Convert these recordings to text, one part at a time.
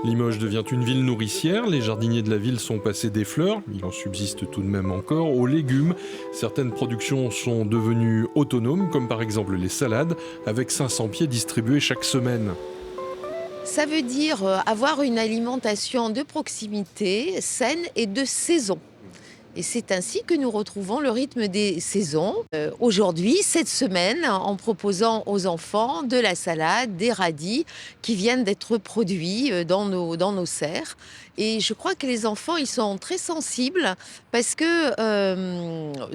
Limoges devient une ville nourricière, les jardiniers de la ville sont passés des fleurs, il en subsiste tout de même encore, aux légumes. Certaines productions sont devenues autonomes, comme par exemple les salades, avec 500 pieds distribués chaque semaine. Ça veut dire avoir une alimentation de proximité, saine et de saison. Et c'est ainsi que nous retrouvons le rythme des saisons. Aujourd'hui, cette semaine, en proposant aux enfants de la salade, des radis qui viennent d'être produits dans nos serres. Et je crois que les enfants, ils sont très sensibles parce que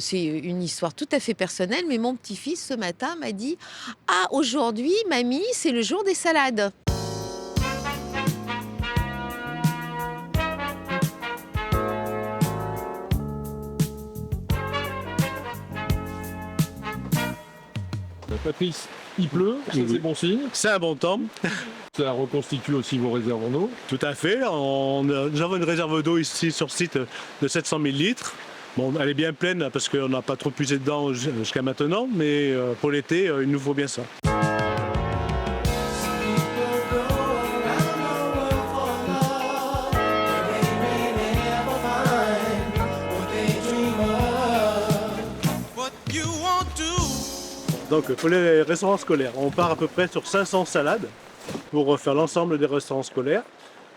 c'est une histoire tout à fait personnelle, mais mon petit-fils ce matin m'a dit « Ah, aujourd'hui, mamie, c'est le jour des salades ». Patrice, il pleut, ça c'est bon signe. C'est un bon temps. Ça reconstitue aussi vos réserves en eau. Tout à fait. Nous avons une réserve d'eau ici sur site de 700 000 litres. Bon, elle est bien pleine parce qu'on n'a pas trop puisé dedans jusqu'à maintenant, mais pour l'été, il nous faut bien ça. Donc pour les restaurants scolaires, on part à peu près sur 500 salades pour faire l'ensemble des restaurants scolaires.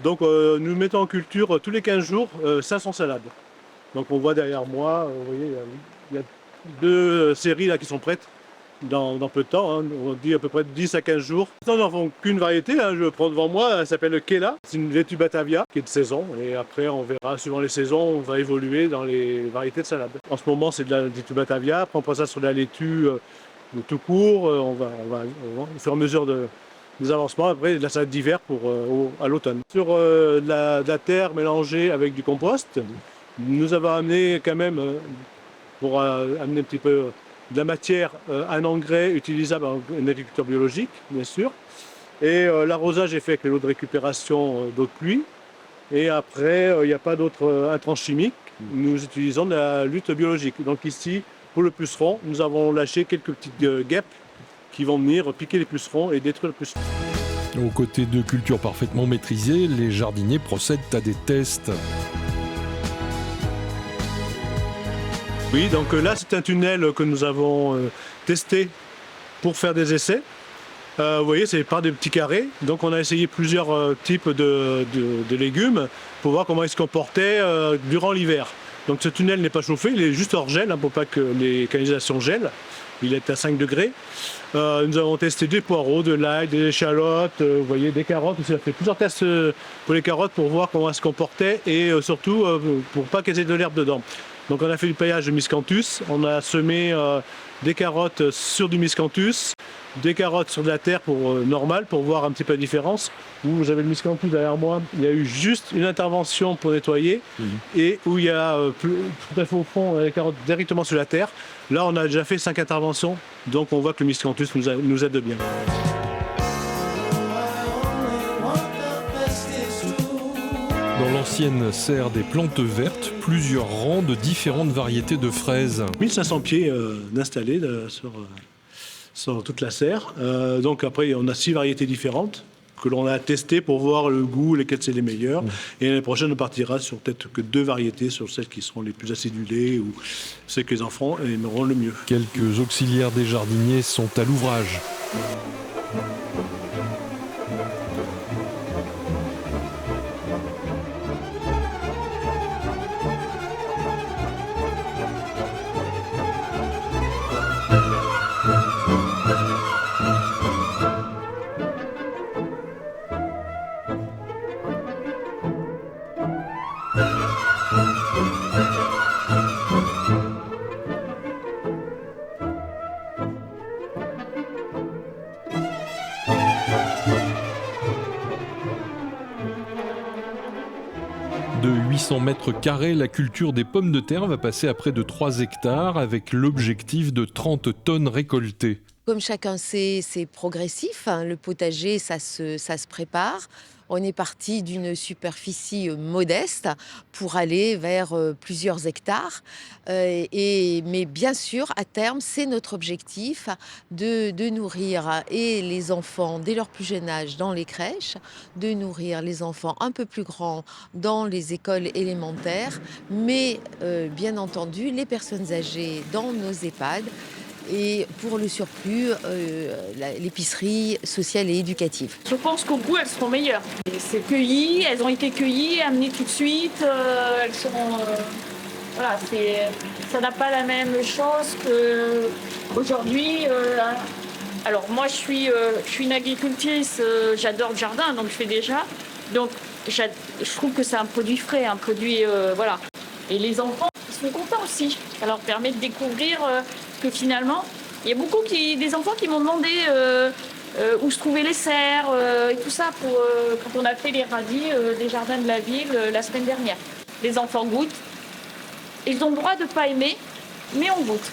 Donc nous mettons en culture tous les 15 jours 500 salades. Donc on voit derrière moi, vous voyez, il y a 2 séries là qui sont prêtes dans peu de temps. Hein. On dit à peu près 10 à 15 jours. Nous n'en avons qu'une variété, hein, je prends devant moi, elle s'appelle Kela. C'est une laitue Batavia qui est de saison. Et après on verra, suivant les saisons, on va évoluer dans les variétés de salades. En ce moment c'est de la laitue Batavia, après on passe ça sur la laitue tout court, on va au fur et à mesure des avancements, après de la salade d'hiver à l'automne. Sur de la terre mélangée avec du compost, nous avons amené quand même, pour amener un petit peu de la matière, un engrais utilisable en agriculture biologique, bien sûr. Et l'arrosage est fait avec les lots de récupération d'eau de pluie. Et après, il n'y a pas d'autres intrants chimiques. Nous utilisons de la lutte biologique. Donc ici, pour le puceron, nous avons lâché quelques petites guêpes qui vont venir piquer les pucerons et détruire le puceron. Aux côtés de cultures parfaitement maîtrisées, les jardiniers procèdent à des tests. Oui, donc là c'est un tunnel que nous avons testé pour faire des essais. Vous voyez, c'est par des petits carrés. Donc on a essayé plusieurs types de légumes pour voir comment ils se comportaient durant l'hiver. Donc ce tunnel n'est pas chauffé, il est juste hors gel, hein, pour pas que les canalisations gèlent. Il est à 5 degrés. Nous avons testé des poireaux, de l'ail, des échalotes, vous voyez, des carottes. On a fait plusieurs tests pour les carottes pour voir comment elles se comportaient et surtout pour pas qu'elles aient de l'herbe dedans. Donc on a fait du paillage de miscanthus, on a semé des carottes sur du miscanthus, des carottes sur de la terre normale pour voir un petit peu la différence. Vous avez le miscanthus derrière moi, il y a eu juste une intervention pour nettoyer et où il y a tout à fait au fond les carottes directement sur la terre. Là on a déjà fait 5 interventions, donc on voit que le miscanthus nous aide bien. Dans l'ancienne serre des plantes vertes, plusieurs rangs de différentes variétés de fraises. 1500 pieds d'installés sur toute la serre. Donc après, on a 6 variétés différentes que l'on a testées pour voir le goût, lesquelles c'est les meilleures. Et l'année prochaine, on partira sur peut-être que 2 variétés, sur celles qui seront les plus acidulées ou celles que les enfants aimeront le mieux. Quelques auxiliaires des jardiniers sont à l'ouvrage. De 800 mètres carrés, la culture des pommes de terre va passer à près de 3 hectares avec l'objectif de 30 tonnes récoltées. Comme chacun sait, c'est progressif, hein. Le potager, ça se prépare. On est parti d'une superficie modeste pour aller vers plusieurs hectares. Mais bien sûr, à terme, c'est notre objectif de nourrir et les enfants dès leur plus jeune âge dans les crèches, de nourrir les enfants un peu plus grands dans les écoles élémentaires, mais bien entendu, les personnes âgées dans nos EHPAD et pour le surplus, l'épicerie sociale et éducative. Je pense qu'au goût, elles seront meilleures. Et c'est cueilli, elles ont été cueillies, amenées tout de suite. Elles seront. Voilà, ça n'a pas la même chose qu'aujourd'hui. Alors moi, je suis une agricultrice, j'adore le jardin, donc je fais déjà. Donc je trouve que c'est un produit frais, un produit. Voilà. Et les enfants, ils sont contents aussi. Ça leur permet de découvrir que finalement, il y a beaucoup des enfants qui m'ont demandé où se trouvaient les serres et tout ça quand on a fait les radis des jardins de la ville la semaine dernière. Les enfants goûtent. Ils ont le droit de ne pas aimer, mais on goûte.